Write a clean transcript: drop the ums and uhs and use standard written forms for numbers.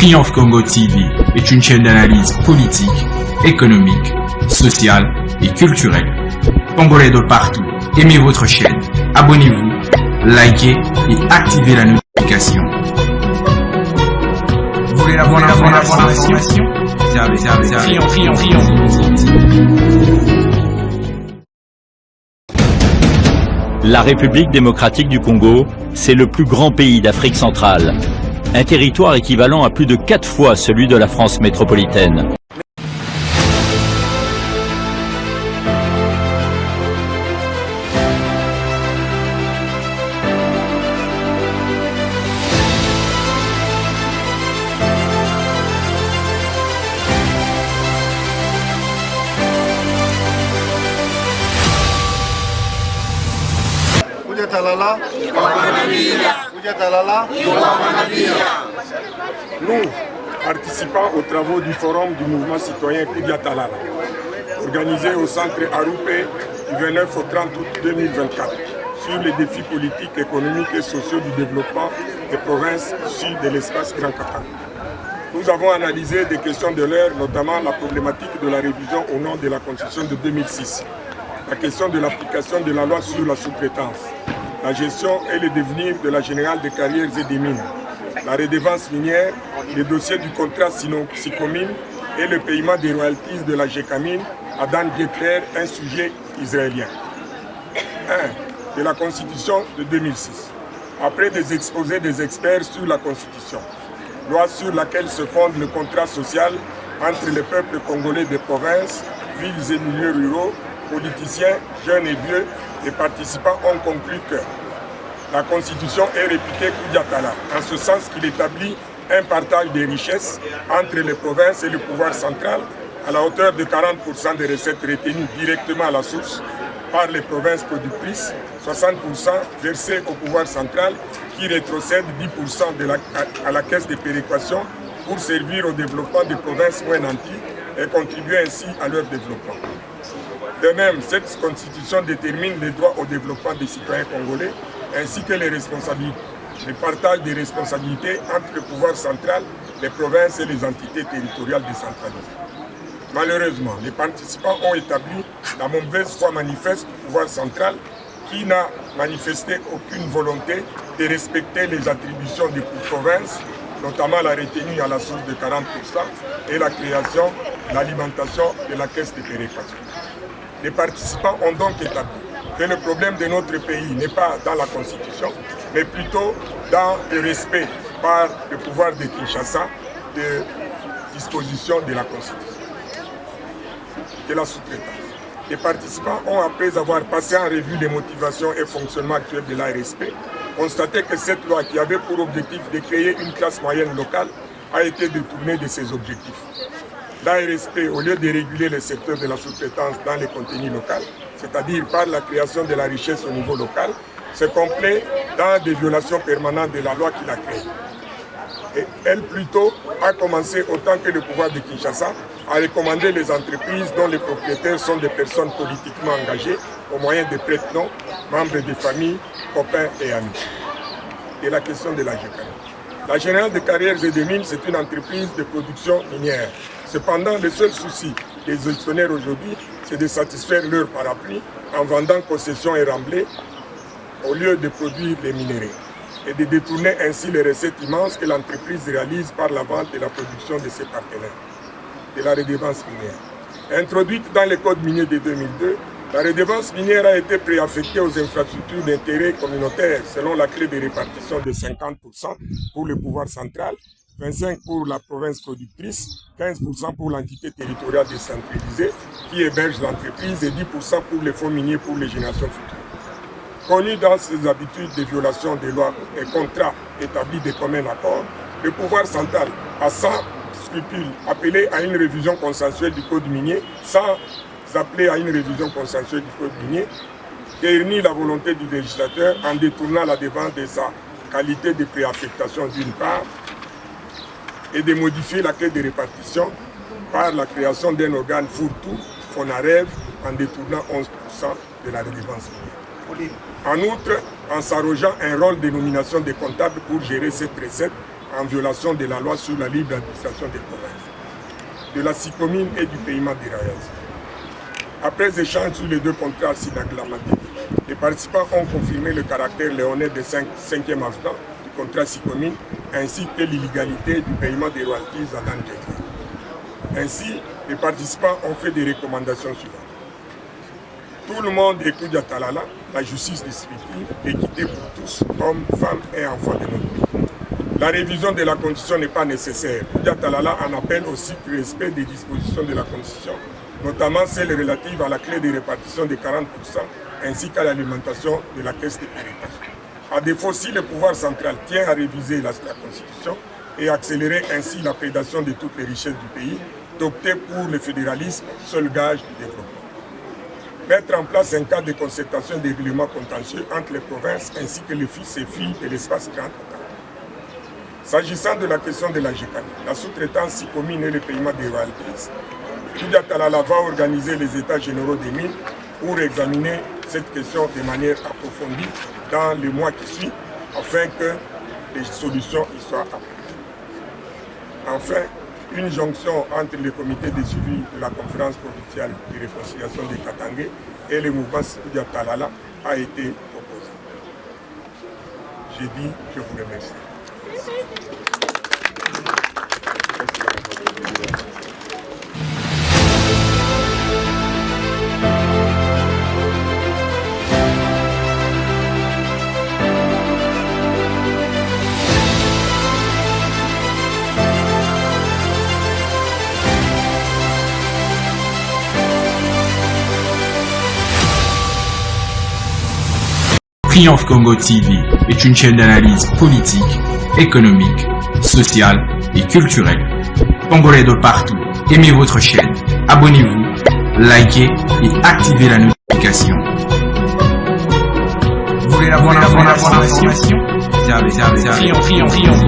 Triomphe Congo TV est une chaîne d'analyse politique, économique, sociale et culturelle. Congolais de partout, aimez votre chaîne, abonnez-vous, likez et activez la notification. Vous voulez la bonne information? Triomphe. La République démocratique du Congo, c'est le plus grand pays d'Afrique centrale. Un territoire équivalent à plus de 4 fois celui de la France métropolitaine. Nous, participants aux travaux du Forum du mouvement citoyen Koudiatalala, organisé au centre Aroupé du 29 au 30 août 2024, sur les défis politiques, économiques et sociaux du développement des provinces issues de l'espace Grand Katanga. Nous avons analysé des questions de l'heure, notamment la problématique de la révision au nom de la Constitution de 2006, la question de l'application de la loi sur la sous-traitance, la gestion et le devenir de la Générale des carrières et des mines, la redevance minière, le dossier du contrat Sicomine et le paiement des royalties de la GECAMINE à Dan Guetler, un sujet israélien. 1. De la Constitution de 2006. Après des exposés des experts sur la Constitution, loi sur laquelle se fonde le contrat social entre les peuples congolais des provinces, villes et milieux ruraux, politiciens, jeunes et vieux, les participants ont conclu que la Constitution est réputée Koudiatala, en ce sens qu'il établit un partage des richesses entre les provinces et le pouvoir central à la hauteur de 40% des recettes retenues directement à la source par les provinces productrices, 60% versées au pouvoir central qui rétrocède 10% à la caisse de péréquation pour servir au développement des provinces moins nanties et contribuer ainsi à leur développement. De même, cette constitution détermine les droits au développement des citoyens congolais ainsi que les responsabilités, le partage des responsabilités entre le pouvoir central, les provinces et les entités territoriales décentralisées. Malheureusement, les participants ont établi la mauvaise foi manifeste du pouvoir central qui n'a manifesté aucune volonté de respecter les attributions des provinces, notamment la retenue à la source de 40% et la création, l'alimentation de la caisse de péréquation. Les participants ont donc établi que le problème de notre pays n'est pas dans la Constitution, mais plutôt dans le respect par le pouvoir de Kinshasa de dispositions de la Constitution, de la sous-traitance. Les participants ont, après avoir passé en revue les motivations et fonctionnement actuels de l'ARSP, constaté que cette loi qui avait pour objectif de créer une classe moyenne locale a été détournée de ses objectifs. L'ARSP, au lieu de réguler le secteur de la sous-traitance dans les contenus locaux, c'est-à-dire par la création de la richesse au niveau local, se complaît dans des violations permanentes de la loi qu'il a créée. Et elle plutôt a commencé, autant que le pouvoir de Kinshasa, à recommander les entreprises dont les propriétaires sont des personnes politiquement engagées au moyen de prête-noms, membres des familles, copains et amis. Et la question de la GECAMINE. La Générale des carrières et des mines, c'est une entreprise de production minière. Cependant, le seul souci des actionnaires aujourd'hui, c'est de satisfaire leur parapluie en vendant concessions et remblais au lieu de produire les minerais et de détourner ainsi les recettes immenses que l'entreprise réalise par la vente et la production de ses partenaires, de la redevance minière. Introduite dans le code minier de 2002, la redevance minière a été préaffectée aux infrastructures d'intérêt communautaire selon la clé de répartition de 50% pour le pouvoir central, 25% pour la province productrice, 15% pour l'entité territoriale décentralisée qui héberge l'entreprise et 10% pour les fonds miniers pour les générations futures. Connu dans ses habitudes de violation des lois et contrats établis de commun accord, le pouvoir central a sans scrupule appelé à une révision consensuelle du code minier, sans appeler à une révision consensuelle du code minier, ternit la volonté du législateur en détournant la défense de sa qualité de préaffectation d'une part et de modifier la clé de répartition par la création d'un organe fourre-tout, FONAREV, en détournant 11% de la redevance minière. En outre, en s'arrogeant un rôle de nomination des comptables pour gérer cette recette, en violation de la loi sur la libre administration des provinces, de la SICOMINE et du paiement des royalties. Après échange sur les deux contrats synaglamatiques, les participants ont confirmé le caractère léonais de 5e avenant du contrat SICOMINE ainsi que l'illégalité du paiement des royalties à l'entrée. Ainsi, les participants ont fait des recommandations suivantes. Tout le monde est Koudia-Talala, la justice distributive, l'équité pour tous, hommes, femmes et enfants de notre pays. La révision de la Constitution n'est pas nécessaire. Koudia-Talala en appelle aussi le respect des dispositions de la Constitution, notamment celles relatives à la clé de répartition de 40%, ainsi qu'à l'alimentation de la caisse de héritage. À défaut, si le pouvoir central tient à réviser la Constitution et accélérer ainsi la prédation de toutes les richesses du pays, d'opter pour le fédéralisme, seul gage du développement. Mettre en place un cadre de concertation des règlements contentieux entre les provinces ainsi que les fils et filles de l'espace grand total. S'agissant de la question de la GECAN, la sous-traitance SICOMINE et le paiement des royalties, Koudia-Talala va organiser les états généraux des mines pour examiner cette question de manière approfondie dans les mois qui suivent afin que les solutions y soient apportées. Enfin, une jonction entre le comité de suivi de la conférence provinciale de réconciliation des Katangé et le mouvement Koudia-Talala a été proposée. J'ai dit, je vous remercie. Triomphe Congo TV est une chaîne d'analyse politique, économique, sociale et culturelle. Congolais de partout, aimez votre chaîne, abonnez-vous, likez et activez la notification. Vous voulez la bonne information? Triomphe.